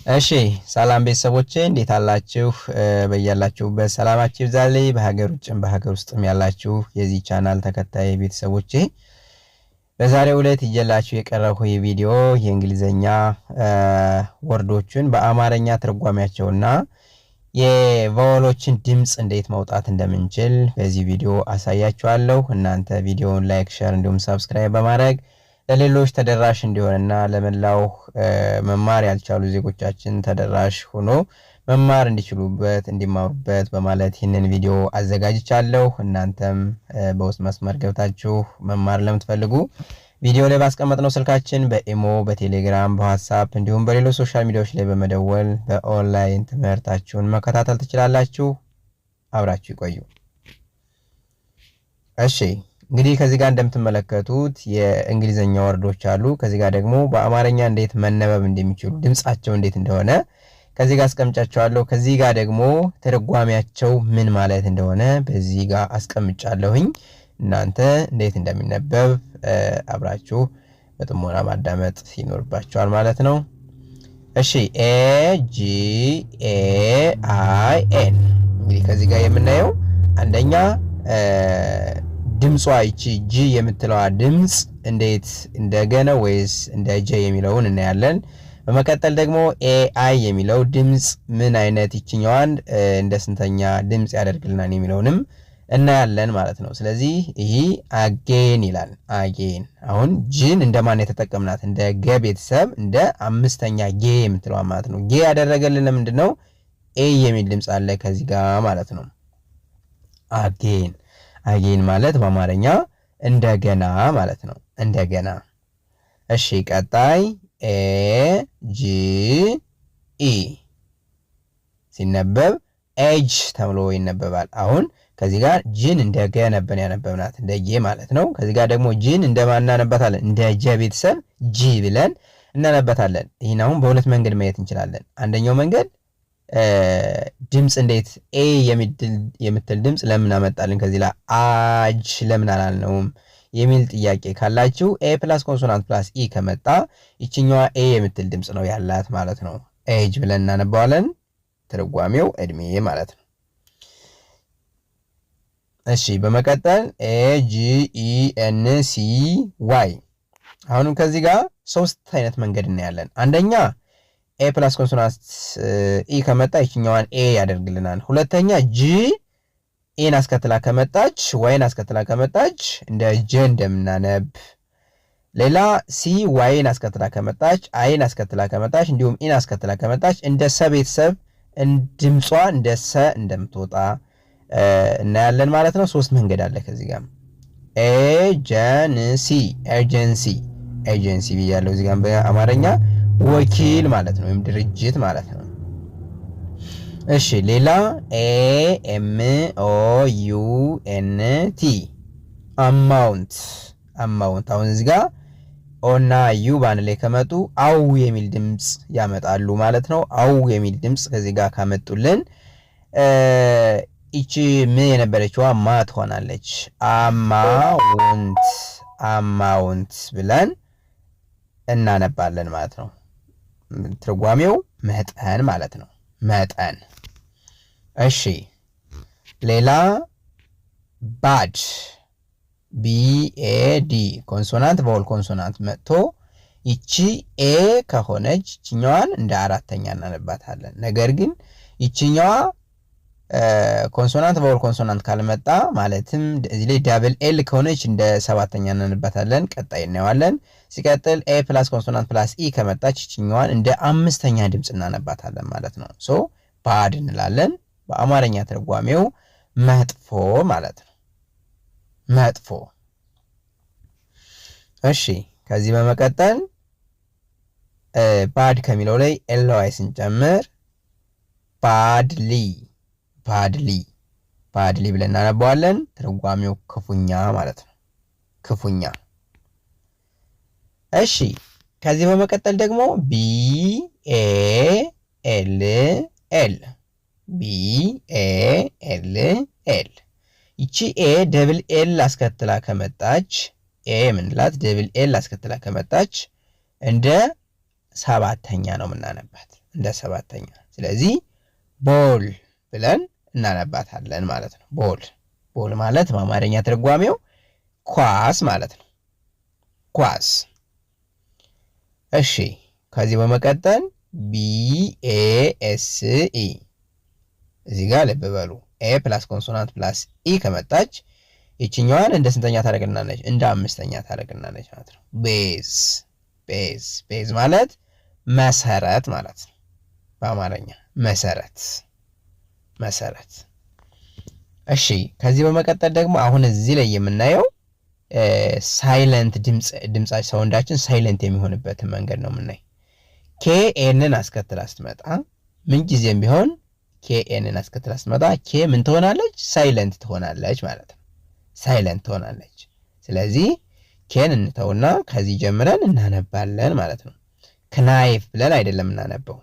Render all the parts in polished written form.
እሺ ሰላም ቤተሰቦቼ እንዴት አላችሁ? በያላችሁበት ሰላማችሁ ይብዛልኝ። በሀገር ውጭም በሀገር ውስጥም ያላችሁ የዚህ ቻናል ተከታይ ቤተሰቦቼ በዛሬው ዕለት ይዤላችሁ የቀረብኩ ቪዲዮ የእንግሊዘኛ ወርዶችን በአማርኛ ትርጓሜያቸውና የቫወሎችን ድምጽ እንዴት ማውጣት እንደምንችል በዚህ ቪዲዮ አሳያችኋለሁ። እናንተ ቪዲዮውን ላይክ፣ ሼር እንዲሁም ሰብስክራይብ በማድረግ ለሌሎች ተደራሽ እንዲሆንና ለመላው መማር ያልቻሉ ዜጎቻችን ተደራሽ ሆኖ መማር እንዲችሉበት እንዲማሩበት በማለት ይህንን ቪዲዮ አዘጋጅቻለሁ። እናንተም በውስጥ መስመር ገብታችሁ መማር ለምትፈልጉ ቪዲዮ ላይ ባስቀመጥነው ስልካችን በኢሞ፣ በቴሌግራም፣ በዋትስአፕ እንዲሁም በሌሎች ሶሻል ሚዲያዎች ላይ በመደወል በኦንላይን ትምህርታችሁን መከታተል ትችላላችሁ። አብራችሁ ይቆዩ። እሺ እንግዲህ ከዚህ ጋር እንደምትመለከቱት የእንግሊዘኛ ወርዶች አሉ። ከዚህ ጋር ደግሞ በአማርኛ እንዴት መነበብ እንደሚችሉ ድምጻቸው እንዴት እንደሆነ ከዚህ ጋር አስቀምጫቸዋለሁ። ከዚህ ጋር ደግሞ ትርጓሜያቸው ምን ማለት እንደሆነ በዚህ ጋር አስቀምጫለሁኝ። እናንተ እንዴት እንደሚነበብ አብራችሁ በጥሞና ማዳመጥ ይኖርባችኋል ማለት ነው። እሺ ኤ ጂ ኤ አይ ኤን እንግዲህ ከዚህ ጋር የምናየው አንደኛ ድምጿ ይቺ ጂ የምትለዋ ድምጽ እንዴት እንደገነ ወይስ እንደ ጄ የሚለውን እናያለን። በመቀጠል ደግሞ ኤ አይ የሚለው ድምጽ ምን አይነት ይችኛዋን እንደ ስንተኛ ድምጽ ያደርግልናል የሚለውንም እናያለን ማለት ነው። ስለዚህ ይሄ አጌን ይላል። አጌን አሁን ጂን እንደማን የተጠቀምናት እንደ ገ ቤተሰብ እንደ አምስተኛ ጌ የምትለዋ ማለት ነው። ጌ ያደረገልን ለምንድነው? ኤ የሚል ድምጽ አለ ከዚህ ጋር ማለት ነው። አጌን አጌን ማለት በአማርኛ እንደገና ማለት ነው። እንደገና። እሺ ቀጣይ ኤ ጂ ኢ ሲነበብ ኤጅ ተብሎ ይነበባል። አሁን ከዚህ ጋር ጂን እንደገ ነበር ያነበብናት እንደ ጌ ማለት ነው። ከዚህ ጋር ደግሞ ጂን እንደማን እናነባታለን? እንደ ጀ ቤተሰብ ጂ ብለን እናነባታለን። ይህን አሁን በሁለት መንገድ ማየት እንችላለን። አንደኛው መንገድ ድምጽ እንዴት ኤ የምትል ድምጽ ለምን አመጣልን ከዚህ ላይ አጅ ለምን አላልነውም የሚል ጥያቄ ካላችሁ ኤ ፕላስ ኮንሶናንት ፕላስ ኢ ከመጣ ይችኛዋ ኤ የምትል ድምጽ ነው ያላት ማለት ነው። ኤጅ ብለን እናነባዋለን። ትርጓሜው እድሜ ማለት ነው። እሺ በመቀጠል ኤ ጂ ኢ ኤን ሲ ዋይ አሁንም ከዚህ ጋር ሶስት አይነት መንገድ እናያለን። አንደኛ ኤ ፕላስ ኮንሶናንት ኢ ከመጣ ይችኛዋን ኤ ያደርግልናል። ሁለተኛ ጂ ኢን አስከትላ ከመጣች ዋይን አስከትላ ከመጣች እንደ ጀ እንደምናነብ፣ ሌላ ሲ ዋይን አስከትላ ከመጣች አይን አስከትላ ከመጣች እንዲሁም ኢን አስከትላ ከመጣች እንደ ሰ ቤተሰብ ድምጿ እንደ ሰ እንደምትወጣ እናያለን ማለት ነው። ሶስት መንገድ አለ ከዚህ ጋር ኤጀንሲ ኤጀንሲ ኤጀንሲ ብያለሁ እዚህ ጋር በአማርኛ ወኪል ማለት ነው ወይም ድርጅት ማለት ነው። እሺ ሌላ ኤ ኤም ኦ ዩ ኤን ቲ አማውንት አማውንት አሁን እዚህ ጋር ኦ እና ዩ ባንድ ላይ ከመጡ አው የሚል ድምጽ ያመጣሉ ማለት ነው። አው የሚል ድምጽ ከዚህ ጋር ካመጡልን እቺ ምን የነበረችዋ ማ ትሆናለች። አማውንት አማውንት ብለን እናነባለን ማለት ነው። ትርጓሜው መጠን ማለት ነው። መጠን። እሺ ሌላ ባድ ቢ ኤ ዲ ኮንሶናንት ቫወል ኮንሶናንት መጥቶ ይቺ ኤ ከሆነች ይችኛዋን እንደ አራተኛ እናነባታለን። ነገር ግን ይችኛዋ ኮንሶናንት ቫወል ኮንሶናንት ካልመጣ ማለትም እዚህ ላይ ዳብል ኤል ከሆነች እንደ ሰባተኛ እናነባታለን። ቀጣይ እናየዋለን። ሲቀጥል ኤ ፕላስ ኮንሶናንት ፕላስ ኢ ከመጣች ይችኛዋን እንደ አምስተኛ ድምጽ እናነባታለን ማለት ነው። ሶ ባድ እንላለን። በአማርኛ ትርጓሜው መጥፎ ማለት ነው። መጥፎ። እሺ ከዚህ በመቀጠል ባድ ከሚለው ላይ ኤልዋይ ስንጨምር ባድሊ ባድሊ ባድሊ ብለን እናነባዋለን። ትርጓሜው ክፉኛ ማለት ነው። ክፉኛ። እሺ ከዚህ በመቀጠል ደግሞ ቢ ኤ ኤል ኤል ቢ ኤ ኤል ኤል ይቺ ኤ ደብል ኤል አስከትላ ከመጣች ኤ ምንላት ደብል ኤል አስከትላ ከመጣች እንደ ሰባተኛ ነው የምናነባት እንደ ሰባተኛ። ስለዚህ ቦል ብለን እናነባታለን ማለት ነው። ቦል ማለት በአማርኛ ትርጓሜው ኳስ ማለት ነው። ኳስ። እሺ ከዚህ በመቀጠል BASE እዚህ ጋር ልብ በሉ ኤ ፕላስ ኮንሶናንት ፕላስ ኢ ከመጣች ይችኛዋን እንደ ስንተኛ ታደርግናለች? እንደ አምስተኛ ታደርግናለች ማለት ነው። ቤዝ ማለት መሰረት ማለት ነው። በአማርኛ መሰረት። እሺ ከዚህ በመቀጠል ደግሞ አሁን እዚህ ላይ የምናየው ሳይለንት ድምጽ ሳውንዳችን ሳይለንት የሚሆንበትን መንገድ ነው የምናይ። KNን አስከትላ ስትመጣ ምን ጊዜም ቢሆን KNን አስከትላ ስትመጣ K ምን ትሆናለች? ሳይለንት ትሆናለች ማለት ነው። ሳይለንት ትሆናለች። ስለዚህ Kን እንተውና ከዚህ ጀምረን እናነባለን ማለት ነው። ክናይፍ ብለን አይደለም እናነበው።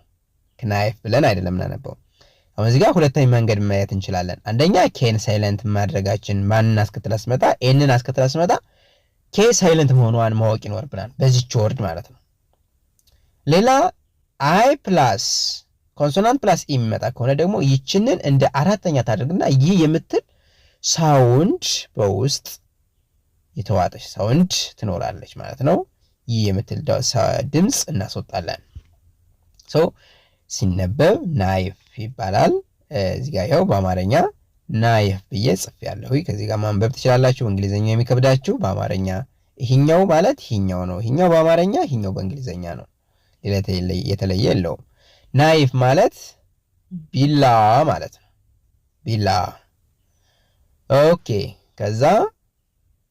አሁን እዚህ ጋር ሁለተኛ መንገድ ማየት እንችላለን። አንደኛ Kን ሳይለንት ማድረጋችን ማንን አስከትላ ስትመጣ? Nን አስከትላ ስትመጣ K ሳይለንት መሆኗን ማወቅ ይኖርብናል በዚህች ወርድ ማለት ነው። ሌላ I ፕላስ ኮንሶናንት ፕላስ ኢ የሚመጣ ከሆነ ደግሞ ይችንን እንደ አራተኛ ታደርግና ይህ የምትል ሳውንድ በውስጥ የተዋጠች ሳውንድ ትኖራለች ማለት ነው። ይህ የምትል ድምጽ እናስወጣለን። ሲነበብ ናይፍ ይባላል። እዚህ ጋር ያው በአማርኛ ናይፍ ብዬ ጽፌያለሁ። ከዚህ ጋር ማንበብ ትችላላችሁ። እንግሊዘኛ የሚከብዳችሁ በአማርኛ ይሄኛው ማለት ይሄኛው ነው። ይሄኛው በአማርኛ ይሄኛው በእንግሊዘኛ ነው። የተለየ የለውም። ናይፍ ማለት ቢላ ማለት ነው። ቢላ። ኦኬ ከዛ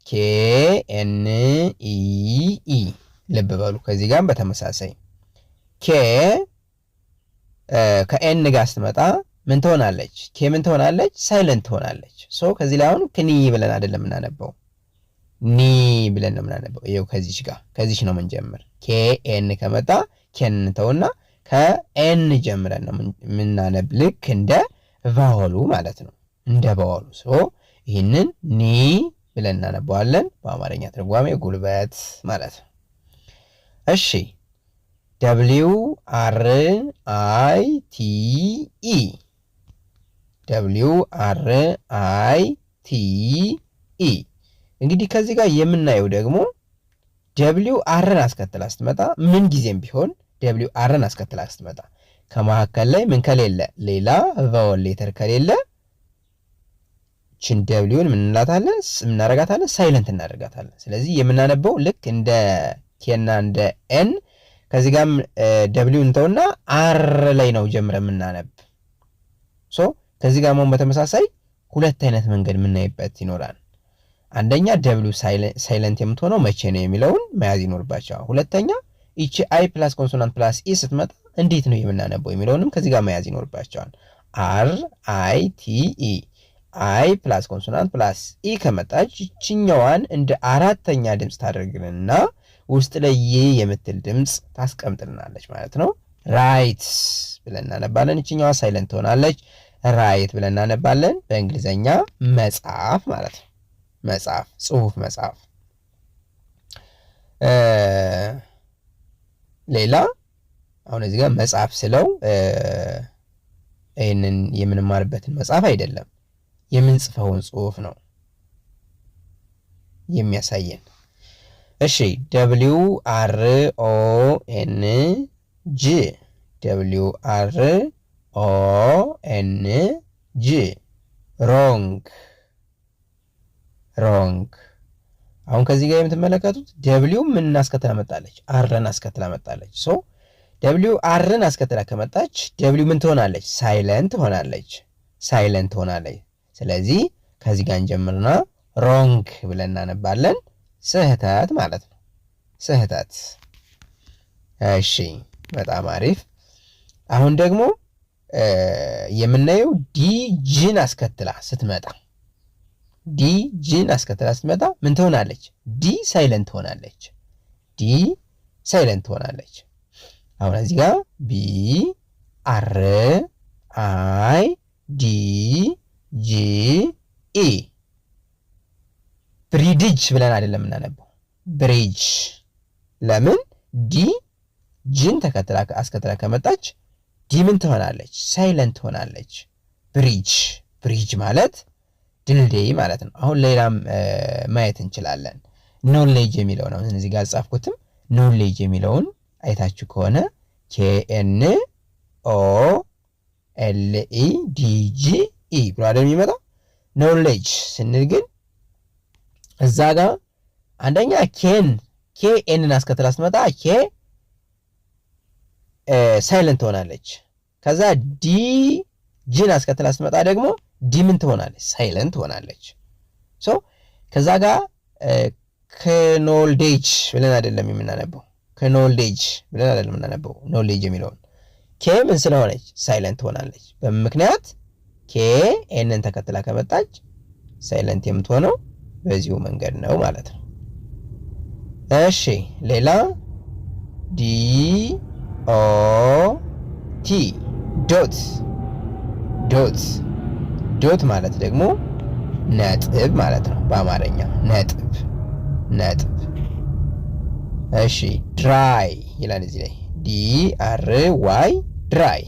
KNEE ልብ በሉ። ከዚህ ጋር በተመሳሳይ K ከኤን ጋር ስትመጣ ምን ትሆናለች? K ምን ትሆናለች? ሳይለንት ትሆናለች። ከዚህ ላይ አሁን ክኒ ብለን አይደለም የምናነበው ኒ ብለን ነው የምናነበው። ይኸው ከዚች ነው የምንጀምር። KN ከመጣ ኬን ተውና ከኤን ጀምረን ነው የምናነብ። ልክ እንደ ቫወሉ ማለት ነው። እንደ ቫወሉ ይህንን ኒ ብለን እናነባዋለን። በአማርኛ ትርጓሜ ጉልበት ማለት ነው። እሺ WRITE እንግዲህ ከዚህ ጋር የምናየው ደግሞ WRን አስከትላ ስትመጣ ምን ጊዜም ቢሆን WRን አስከትላ ስትመጣ ከመካከል ላይ ምን ከሌለ ሌላ ቫወል ሌተር ከሌለ ችን Wን ምን እናደርጋታለን? ሳይለንት እናደርጋታለን። ስለዚህ የምናነበው ልክ እንደ ኬና እንደ ኤን ከዚህ ጋርም W እንተውና R ላይ ነው ጀምረን የምናነብ። ከዚህ ጋር መሆን በተመሳሳይ ሁለት አይነት መንገድ የምናይበት ይኖራል። አንደኛ W ሳይለንት የምትሆነው መቼ ነው የሚለውን መያዝ ይኖርባቸዋል። ሁለተኛ ይቺ I ፕላስ ኮንሶናንት ፕላስ E ስትመጣ እንዴት ነው የምናነበው የሚለውንም ከዚህ ጋር መያዝ ይኖርባቸዋል። RITE I ፕላስ ኮንሶናንት ፕላስ E ከመጣች ይችኛዋን እንደ አራተኛ ድምጽ ታደርግልና ውስጥ ላይ የምትል ድምጽ ታስቀምጥልናለች ማለት ነው። ራይት ብለን እናነባለን። ይችኛዋ ሳይለንት ትሆናለች። ራይት ብለን እናነባለን። በእንግሊዘኛ መጽሐፍ ማለት ነው። ጽሁፍ መጽሐፍ። ሌላ አሁን እዚህ ጋር መጽሐፍ ስለው ይህንን የምንማርበትን መጽሐፍ አይደለም የምንጽፈውን ጽሁፍ ነው የሚያሳየን። እሺ WRONG ሮንግ። አሁን ከዚህ ጋር የምትመለከቱት ደብሊው ምን አስከትላ መጣለች? አርን አስከትላ መጣለች። ደብሊው አርን አስከትላ ከመጣች ደብሊው ምን ትሆናለች? ሳይለንት ትሆናለች። ስለዚህ ከዚህ ጋር እንጀምርና ሮንግ ብለን እናነባለን። ስህተት ማለት ነው። ስህተት። እሺ በጣም አሪፍ። አሁን ደግሞ የምናየው ዲጂን አስከትላ ስትመጣ ምን ትሆናለች? ዲ ሳይለንት ትሆናለች። አሁን እዚህ ጋር ቢ አር አይ ዲ ጂ ኢ ብሪድጅ ብለን አይደለም የምናነበው፣ ብሪጅ። ለምን? ዲ ጂን ተከትላ አስከትላ ከመጣች ዲ ምን ትሆናለች? ሳይለንት ትሆናለች። ብሪጅ ማለት ድልድይ ማለት ነው። አሁን ሌላም ማየት እንችላለን። ኖሌጅ የሚለው ነው እዚህ ጋር አልጻፍኩትም። ኖሌጅ የሚለውን አይታችሁ ከሆነ KNOLEDGE ብሎ አይደል የሚመጣው። ኖሌጅ ስንል ግን እዛ ጋር አንደኛ KNን አስከትላ ስትመጣ K ሳይለንት ትሆናለች። ከዛ ጂን አስከትላ ስትመጣ ደግሞ ዲ ምን ትሆናለች? ሳይለንት ትሆናለች። ሶ ከዛ ጋር ከኖልዴጅ ብለን አይደለም የምናነበው። ከኖልዴጅ ብለን አይደለም የምናነበው። ኖሌጅ የሚለውን ኬ ምን ስለሆነች? ሳይለንት ትሆናለች። በምክንያት ኬ ኤንን ተከትላ ከመጣች ሳይለንት የምትሆነው በዚሁ መንገድ ነው ማለት ነው። እሺ ሌላ DOT ዶት ማለት ደግሞ ነጥብ ማለት ነው በአማርኛ ነጥብ። እሺ ድራይ ይላል እዚህ ላይ DRY ድራይ።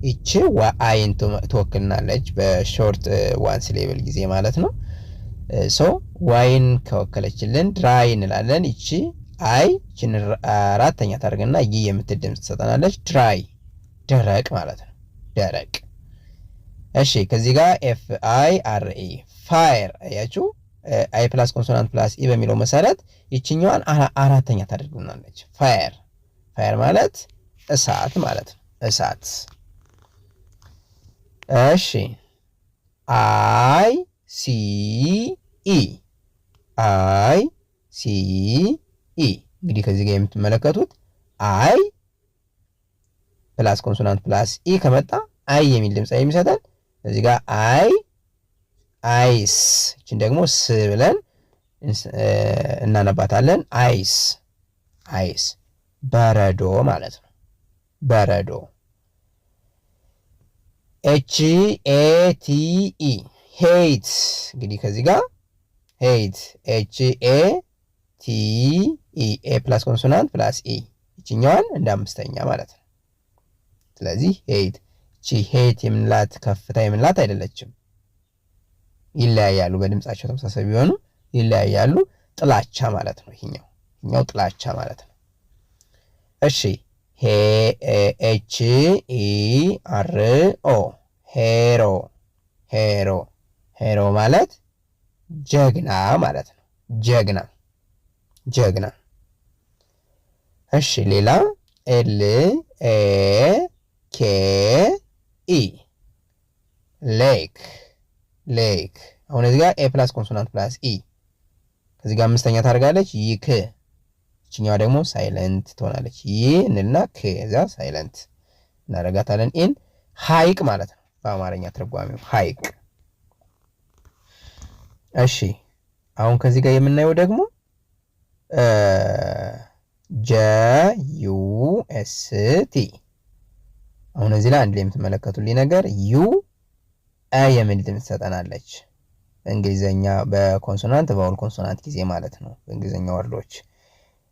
ይቺ አይን ትወክልናለች በሾርት ዋንስ ሌቭል ጊዜ ማለት ነው። ሶ ዋይን ከወከለችልን ድራይ እንላለን። ይቺ አይ ይቺን አራተኛ ታደርግና ይ የምትል ድምጽ ትሰጠናለች። ድራይ ደረቅ ማለት ነው። ደረቅ። እሺ ከዚህ ጋር FIRE ፋየር አያችሁ። አይ ፕላስ ኮንሶናንት ፕላስ ኢ በሚለው መሰረት ይችኛዋን አራተኛ ታደርግልናለች። ፋየር ማለት እሳት ማለት ነው። እሳት። እሺ ICE እንግዲህ ከዚህ ጋር የምትመለከቱት አይ ፕላስ ኮንሶናንት ፕላስ ኢ ከመጣ አይ የሚል ድምጽ የሚሰጠን እዚህ ጋር አይስ እቺን ደግሞ ስ ብለን እናነባታለን። አይስ በረዶ ማለት ነው። በረዶ። HATE ሄት እንግዲህ ከዚህ ጋር ሄት HATE ኤ ፕላስ ኮንሶናንት ፕላስ ኢ ይችኛዋን እንደ አምስተኛ ማለት ነው። ስለዚህ ሄት እቺ ሄት የምንላት ከፍታ የምንላት አይደለችም። ይለያያሉ። በድምጻቸው ተመሳሳይ ቢሆኑ ይለያያሉ። ጥላቻ ማለት ነው። ይሄኛው ጥላቻ ማለት ነው። እሺ HERO ሄሮ ማለት ጀግና ማለት ነው። ጀግና። እሺ ሌላ LAKE ሌክ። አሁን እዚህ ጋር ኤ ፕላስ ኮንሶናንት ፕላስ ኢ ከዚህ ጋር አምስተኛ ታደርጋለች። ይክ እችኛዋ ደግሞ ሳይለንት ትሆናለች። ይ እንልና ክ እዛ ሳይለንት እናደርጋታለን። ኢን ሐይቅ ማለት ነው በአማርኛ ትርጓሜው ሐይቅ። እሺ አሁን ከዚህ ጋር የምናየው ደግሞ JUST አሁን እዚህ ላይ አንድ ላይ የምትመለከቱልኝ ነገር ዩ የሚል ድምጽ ትሰጠናለች። በእንግሊዘኛ በኮንሶናንት ቫውል ኮንሶናንት ጊዜ ማለት ነው በእንግሊዘኛ ወርዶች።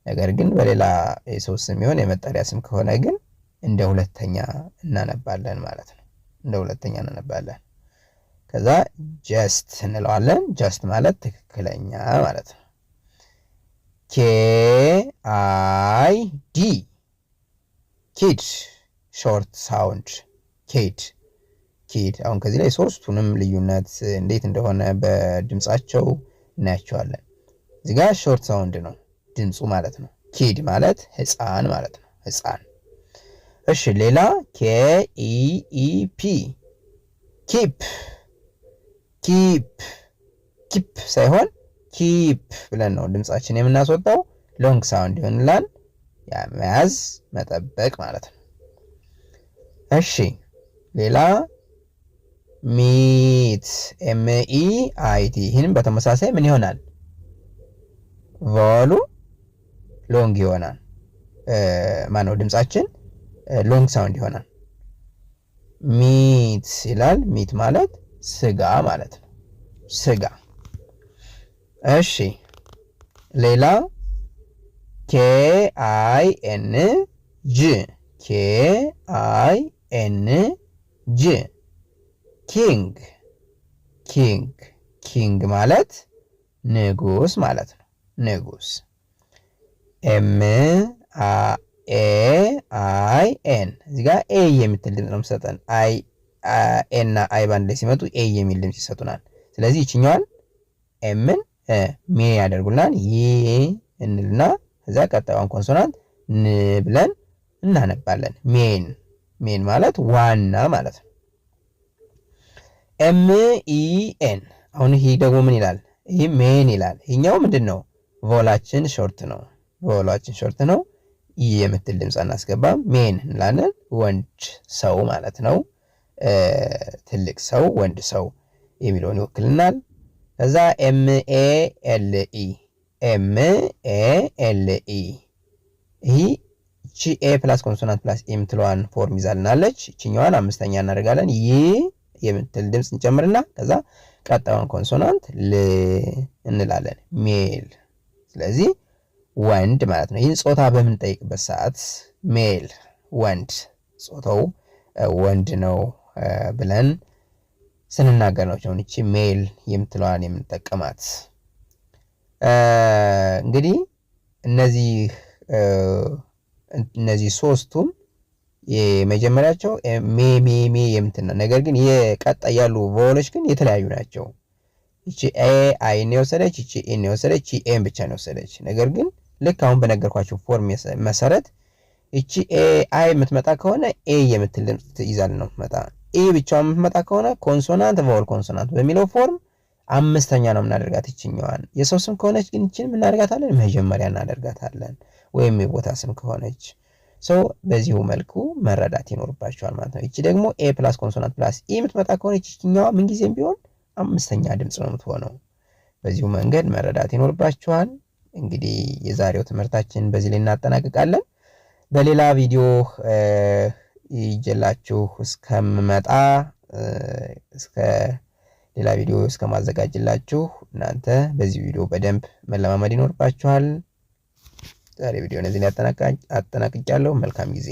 ነገር ግን በሌላ የሰው ስም ይሆን የመጠሪያ ስም ከሆነ ግን እንደ ሁለተኛ እናነባለን ማለት ነው። እንደ ሁለተኛ እናነባለን። ከዛ ጀስት እንለዋለን። ጀስት ማለት ትክክለኛ ማለት ነው። KID ኪድ ሾርት ሳውንድ ኪድ። አሁን ከዚህ ላይ ሶስቱንም ልዩነት እንዴት እንደሆነ በድምጻቸው እናያቸዋለን። እዚህ ጋር ሾርት ሳውንድ ነው ድምጹ ማለት ነው። ኪድ ማለት ህፃን ማለት ነው። ህፃን። እሺ ሌላ KEEP ኪፕ ሳይሆን ኪፕ ብለን ነው ድምጻችን የምናስወጣው። ሎንግ ሳውንድ ይሆንላል። መያዝ መጠበቅ ማለት ነው። እሺ ሌላ MEAT ይህንም በተመሳሳይ ምን ይሆናል? ቫሉ ሎንግ ይሆናል። ማነው ድምጻችን ሎንግ ሳውንድ ይሆናል። ሚት ይላል። ሚት ማለት ስጋ ማለት ነው። ስጋ። እሺ ሌላ KING ጅ KING ኪንግ ኪንግ ኪንግ ማለት ንጉስ ማለት ነው። ንጉስ MAN እዚህ ጋር ኤ የምትል ድምጽ ነው የምትሰጠን። አይ እና አይ ባንድ ላይ ሲመጡ ኤ የሚል ድምጽ ይሰጡናል። ስለዚህ ይችኛዋን ኤምን ሜ ያደርጉልናል። ይ እንልና ከዛ ቀጣዩን ኮንሶናንት ን ብለን እናነባለን። ሜን ማለት ዋና ማለት ነው። MEN አሁን ይሄ ደግሞ ምን ይላል? ይሄ ሜን ይላል። ይሄኛው ምንድነው? ቮላችን ሾርት ነው። ቮላችን ሾርት ነው። የምትል ድምጽ አናስገባም። ሜን እንላለን። ወንድ ሰው ማለት ነው። ትልቅ ሰው፣ ወንድ ሰው የሚለውን ይወክልናል። ከዛ MALE ይሄ እቺ ኤ ፕላስ ኮንሶናንት ፕላስ ኤ የምትለዋን ፎርም ይዛልናለች። እቺኛዋን አምስተኛ እናደርጋለን። ይ የምትል ድምጽ እንጨምርና ከዛ ቀጣዩን ኮንሶናንት ል እንላለን። ሜል። ስለዚህ ወንድ ማለት ነው። ይህን ጾታ በምንጠይቅበት ሰዓት ሜል ወንድ፣ ጾታው ወንድ ነው ብለን ስንናገር ነው እቺ ሜል የምትለዋን የምንጠቀማት። እንግዲህ እነዚህ ሶስቱም የመጀመሪያቸው ሜ የምትና ነገር ግን የቀጣይ ያሉ ቮወሎች ግን የተለያዩ ናቸው። እቺ ኤ አይ ነው የወሰደች፣ እቺ ኤ ነው የወሰደች፣ እቺ ኤም ብቻ ነው የወሰደች። ነገር ግን ልክ አሁን በነገርኳችሁ ፎርም መሰረት እቺ ኤ አይ የምትመጣ ከሆነ ኤ የምትል ድምጽ ትይዛል ነው የምትመጣ። ኤ ብቻዋን የምትመጣ ከሆነ ኮንሶናንት ቮወል ኮንሶናንት በሚለው ፎርም አምስተኛ ነው የምናደርጋት ይችኛዋን። የሰው ስም ከሆነች ግን እቺን እናደርጋታለን መጀመሪያ እናደርጋታለን፣ ወይም የቦታ ስም ከሆነች ሰው በዚሁ መልኩ መረዳት ይኖርባችኋል ማለት ነው። እቺ ደግሞ ኤ ፕላስ ኮንሶናንት ፕላስ ኢ የምትመጣ ከሆነች ይችኛዋ ምንጊዜም ቢሆን አምስተኛ ድምጽ ነው የምትሆነው። በዚሁ መንገድ መረዳት ይኖርባችኋል። እንግዲህ የዛሬው ትምህርታችን በዚህ ላይ እናጠናቅቃለን። በሌላ ቪዲዮ ይጀላችሁ እስከምመጣ እስከ ሌላ ቪዲዮ እስከማዘጋጅላችሁ እናንተ በዚህ ቪዲዮ በደንብ መለማመድ ይኖርባችኋል። ዛሬ ቪዲዮ እነዚህን አጠናቅቄያለሁ። መልካም ጊዜ